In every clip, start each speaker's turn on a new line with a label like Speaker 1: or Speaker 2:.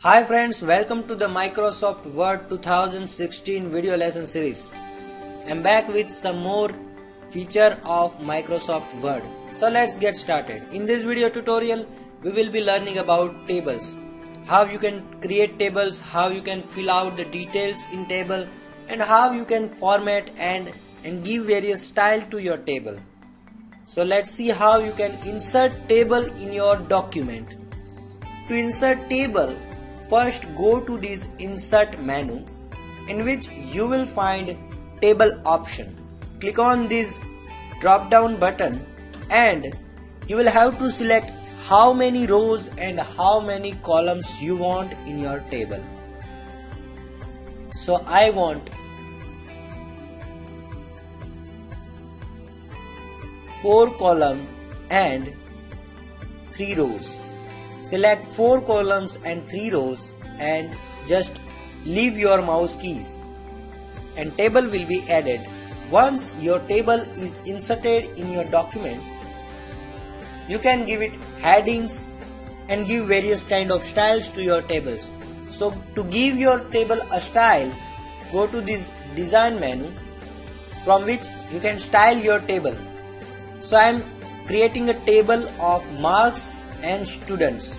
Speaker 1: Hi friends, welcome to the Microsoft Word 2016 video lesson series. I'm back with some more feature of Microsoft Word. So let's get started. In this video tutorial, we will be learning about tables. How you can create tables, how you can fill out the details in table, and how you can format and give various style to your table. So let's see how you can insert table in your document. To insert table, first go to this insert menu in which you will find table option. Click on this drop down button and you will have to select how many rows and how many columns you want in your table. So I want 4 columns and 3 rows. Select 4 columns and 3 rows and just leave your mouse keys and table will be added. Once your table is inserted in your document, you can give it headings and give various kind of styles to your tables. So to give your table a style, go to this design menu from which you can style your table. So I am creating a table of marks and students.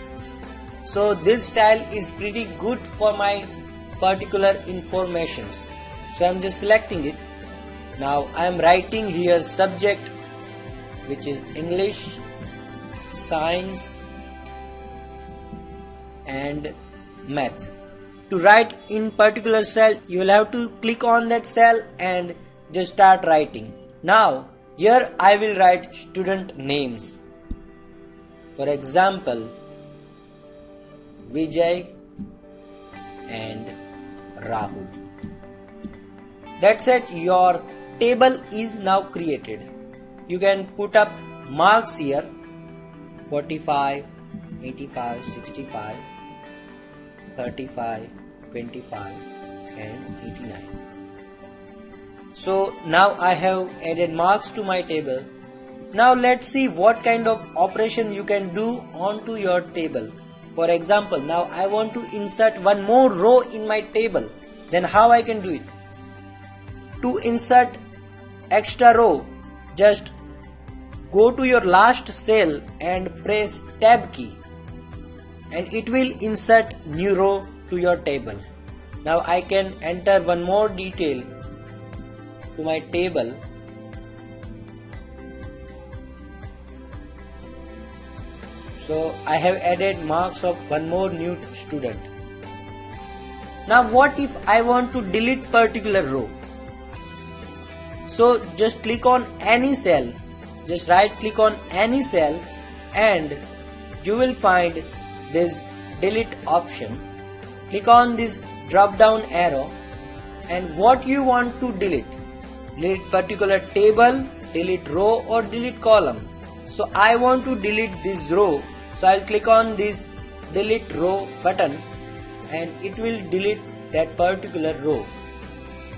Speaker 1: So this style is pretty good for my particular informations. So I am just selecting it. Now I am writing here subject, which is English, Science and Math. To write in particular cell, you will have to click on that cell and just start writing. Now here I will write student names. For example, Vijay and Rahul. That's it, your table is now created. You can put up marks here: 45, 85, 65, 35, 25 and 89. So now I have added marks to my table. Now let's see what kind of operation you can do onto your table. For example, now I want to insert one more row in my table. Then how I can do it? To insert extra row, just go to your last cell and press tab key and it will insert new row to your table. Now I can enter one more detail to my table. So I have added marks of one more new student. Now what if I want to delete particular row? So just click on any cell, just right click on any cell and you will find this delete option. Click on this drop down arrow and what you want to delete. Delete particular table, delete row or delete column. So I want to delete this row. So I'll click on this delete row button and it will delete that particular row.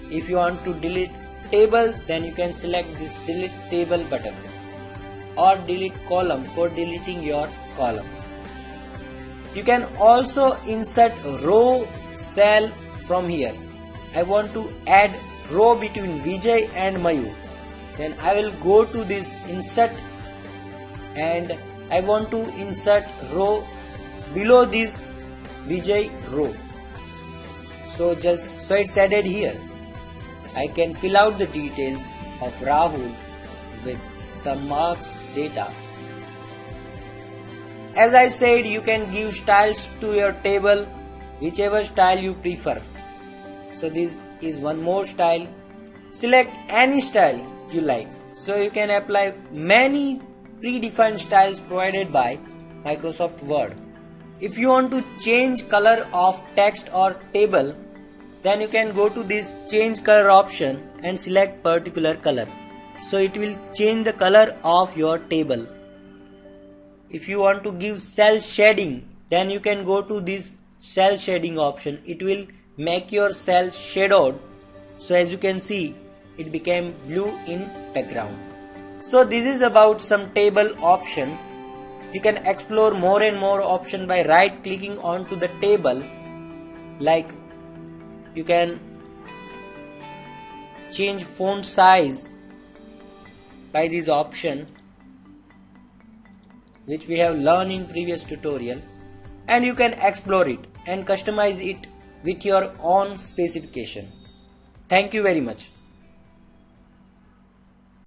Speaker 1: If you want to delete table, then you can select this delete table button or delete column for deleting your column. You can also insert row cell from here. I want to add row between Vijay and Mayu. Then I will go to this insert and I want to insert row below this Vijay row. So it's added here. I can fill out the details of Rahul with some marks data. As I said, you can give styles to your table, whichever style you prefer. So this is one more style. Select any style you like. So you can apply many predefined styles provided by Microsoft Word. If you want to change color of text or table, then you can go to this change color option and select particular color. So it will change the color of your table. If you want to give cell shading, then you can go to this cell shading option. It will make your cell shadowed. So as you can see, it became blue in background. So this is about some table option. You can explore more and more options by right clicking onto the table. Like you can change font size by this option, which we have learned in previous tutorial, and you can explore it and customize it with your own specification. Thank you very much.